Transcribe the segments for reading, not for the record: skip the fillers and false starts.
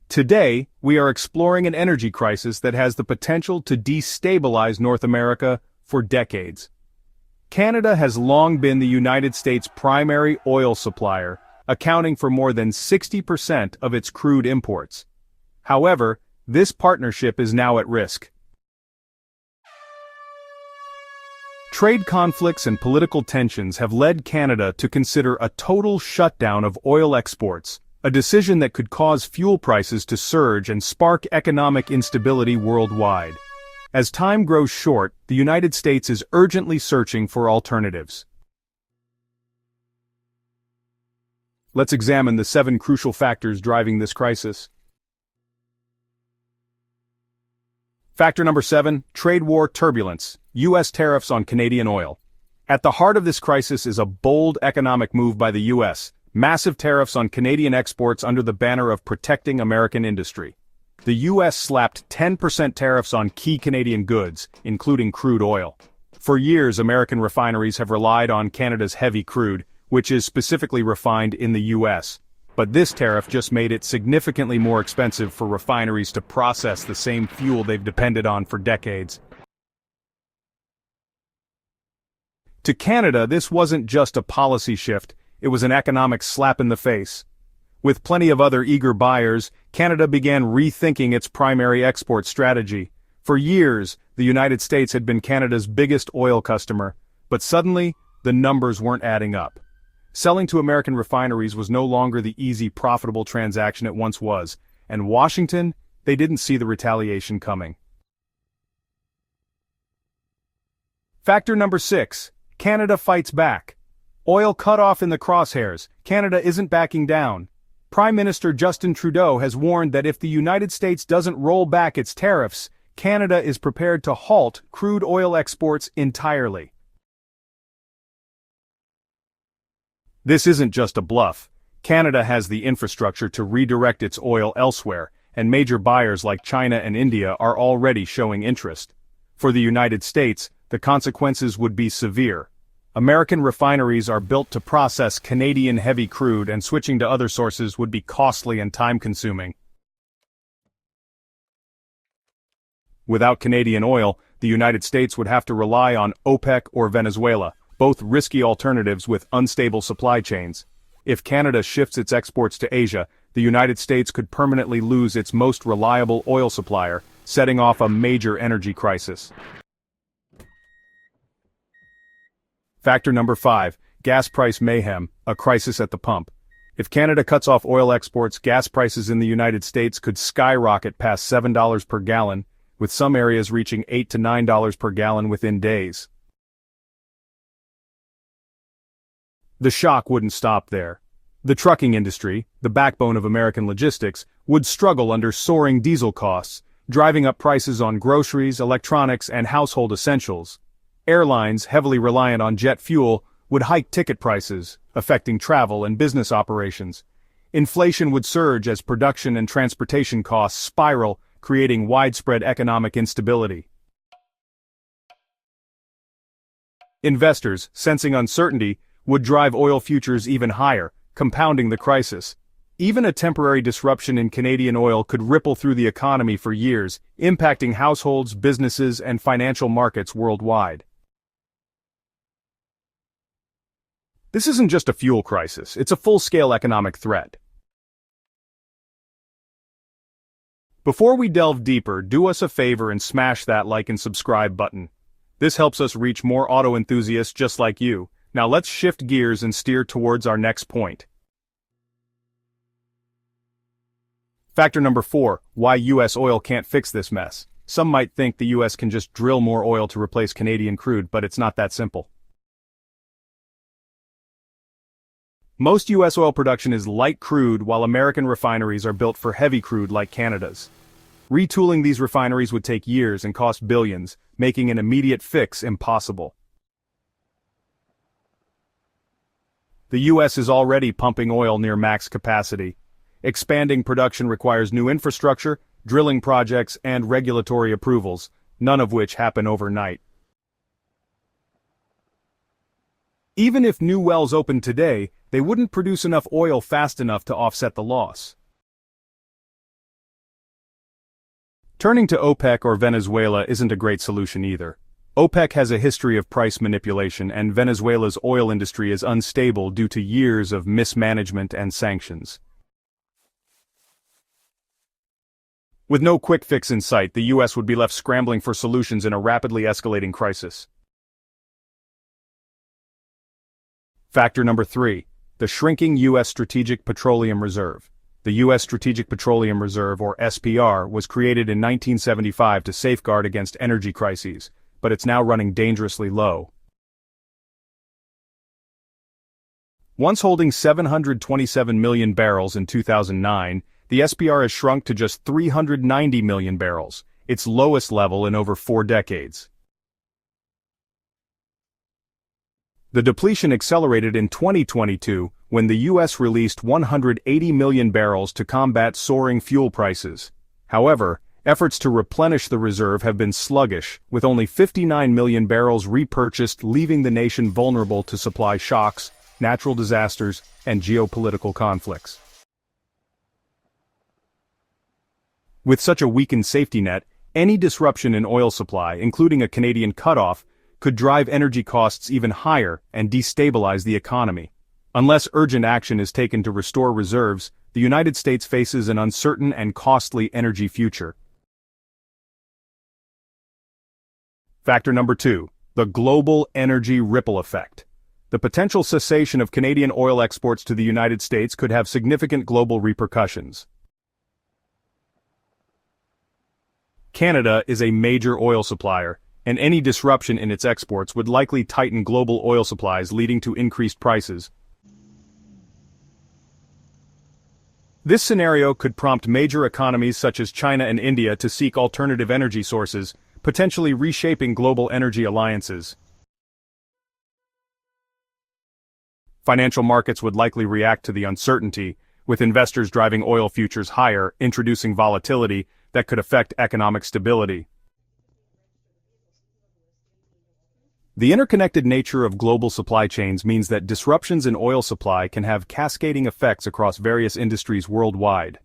Today, we are exploring an energy crisis that has the potential to destabilize North America for decades. Canada has long been the United States' primary oil supplier, accounting for more than 60% of its crude imports. However, this partnership is now at risk. Trade conflicts and political tensions have led Canada to consider a total shutdown of oil exports, a decision that could cause fuel prices to surge and spark economic instability worldwide. As time grows short, the United States is urgently searching for alternatives. Let's examine the 7 crucial factors driving this crisis. Factor number 7, trade war turbulence, U.S. tariffs on Canadian oil. At the heart of this crisis is a bold economic move by the U.S., massive tariffs on Canadian exports under the banner of protecting American industry. The U.S. slapped 10% tariffs on key Canadian goods, including crude oil. For years, American refineries have relied on Canada's heavy crude, which is specifically refined in the U.S. But this tariff just made it significantly more expensive for refineries to process the same fuel they've depended on for decades. To Canada, this wasn't just a policy shift, it was an economic slap in the face. With plenty of other eager buyers, Canada began rethinking its primary export strategy. For years, the United States had been Canada's biggest oil customer, but suddenly, the numbers weren't adding up. Selling to American refineries was no longer the easy, profitable transaction it once was, and Washington, they didn't see the retaliation coming. Factor number 6, Canada fights back. Oil cut off in the crosshairs, Canada isn't backing down. Prime Minister Justin Trudeau has warned that if the United States doesn't roll back its tariffs, Canada is prepared to halt crude oil exports entirely. This isn't just a bluff. Canada has the infrastructure to redirect its oil elsewhere, and major buyers like China and India are already showing interest. For the United States, the consequences would be severe. American refineries are built to process Canadian heavy crude, and switching to other sources would be costly and time-consuming. Without Canadian oil, the United States would have to rely on OPEC or Venezuela, both risky alternatives with unstable supply chains. If Canada shifts its exports to Asia, the United States could permanently lose its most reliable oil supplier, setting off a major energy crisis. Factor number 5, gas price mayhem, a crisis at the pump. If Canada cuts off oil exports, gas prices in the United States could skyrocket past $7 per gallon, with some areas reaching $8 to $9 per gallon within days. The shock wouldn't stop there. The trucking industry, the backbone of American logistics, would struggle under soaring diesel costs, driving up prices on groceries, electronics, and household essentials. Airlines, heavily reliant on jet fuel, would hike ticket prices, affecting travel and business operations. Inflation would surge as production and transportation costs spiral, creating widespread economic instability. Investors, sensing uncertainty, would drive oil futures even higher, compounding the crisis. Even a temporary disruption in Canadian oil could ripple through the economy for years, impacting households, businesses, and financial markets worldwide. This isn't just a fuel crisis, it's a full-scale economic threat. Before we delve deeper, do us a favor and smash that like and subscribe button. This helps us reach more auto enthusiasts just like you. Now let's shift gears and steer towards our next point. Factor number 4, why U.S. oil can't fix this mess. Some might think the U.S. can just drill more oil to replace Canadian crude, but it's not that simple. Most U.S. oil production is light crude, while American refineries are built for heavy crude like Canada's. Retooling these refineries would take years and cost billions, making an immediate fix impossible. The U.S. is already pumping oil near max capacity. Expanding production requires new infrastructure, drilling projects, and regulatory approvals, none of which happen overnight. Even if new wells opened today, they wouldn't produce enough oil fast enough to offset the loss. Turning to OPEC or Venezuela isn't a great solution either. OPEC has a history of price manipulation, and Venezuela's oil industry is unstable due to years of mismanagement and sanctions. With no quick fix in sight, the US would be left scrambling for solutions in a rapidly escalating crisis. Factor number 3. The shrinking U.S. Strategic Petroleum Reserve. The U.S. Strategic Petroleum Reserve, or SPR, was created in 1975 to safeguard against energy crises, but it's now running dangerously low. Once holding 727 million barrels in 2009, the SPR has shrunk to just 390 million barrels, its lowest level in over 4 decades. The depletion accelerated in 2022 when the U.S. released 180 million barrels to combat soaring fuel prices. However, efforts to replenish the reserve have been sluggish, with only 59 million barrels repurchased, leaving the nation vulnerable to supply shocks, natural disasters, and geopolitical conflicts. With such a weakened safety net, any disruption in oil supply, including a Canadian cutoff, could drive energy costs even higher and destabilize the economy. Unless urgent action is taken to restore reserves, the United States faces an uncertain and costly energy future. Factor number 2. The global energy ripple effect. The potential cessation of Canadian oil exports to the United States could have significant global repercussions. Canada is a major oil supplier, and any disruption in its exports would likely tighten global oil supplies, leading to increased prices. This scenario could prompt major economies such as China and India to seek alternative energy sources, potentially reshaping global energy alliances. Financial markets would likely react to the uncertainty, with investors driving oil futures higher, introducing volatility that could affect economic stability. The interconnected nature of global supply chains means that disruptions in oil supply can have cascading effects across various industries worldwide.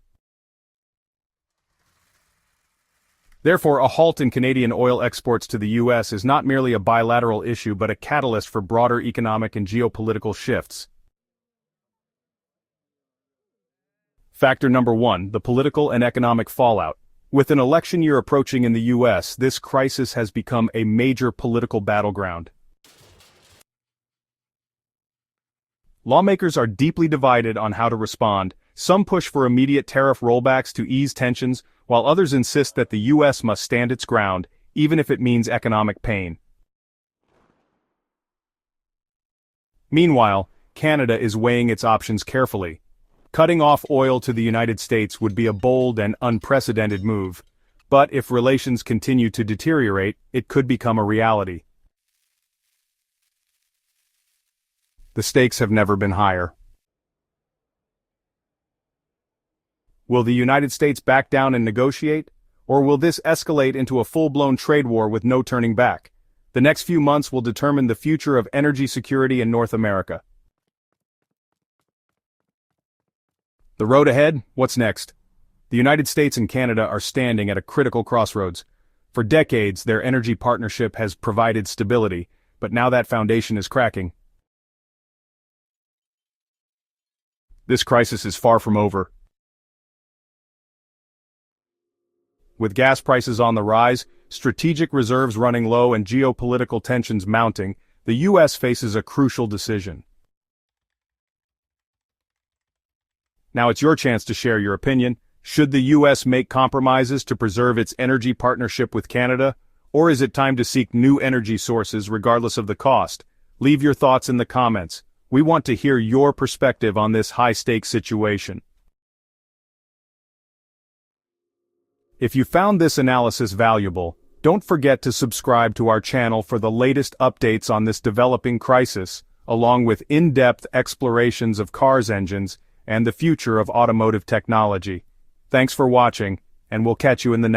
Therefore, a halt in Canadian oil exports to the U.S. is not merely a bilateral issue but a catalyst for broader economic and geopolitical shifts. Factor number 1. The political and economic fallout. With an election year approaching in the U.S., this crisis has become a major political battleground. Lawmakers are deeply divided on how to respond. Some push for immediate tariff rollbacks to ease tensions, while others insist that the U.S. must stand its ground, even if it means economic pain. Meanwhile, Canada is weighing its options carefully. Cutting off oil to the United States would be a bold and unprecedented move, but if relations continue to deteriorate, it could become a reality. The stakes have never been higher. Will the United States back down and negotiate, or will this escalate into a full-blown trade war with no turning back? The next few months will determine the future of energy security in North America. The road ahead? What's next? The United States and Canada are standing at a critical crossroads. For decades, their energy partnership has provided stability, but now that foundation is cracking. This crisis is far from over. With gas prices on the rise, strategic reserves running low, and geopolitical tensions mounting, the U.S. faces a crucial decision. Now it's your chance to share your opinion. Should the U.S. make compromises to preserve its energy partnership with Canada, or is it time to seek new energy sources regardless of the cost? Leave your thoughts in the comments. We want to hear your perspective on this high-stakes situation. If you found this analysis valuable, don't forget to subscribe to our channel for the latest updates on this developing crisis, along with in-depth explorations of cars' engines and the future of automotive technology. Thanks for watching, and we'll catch you in the next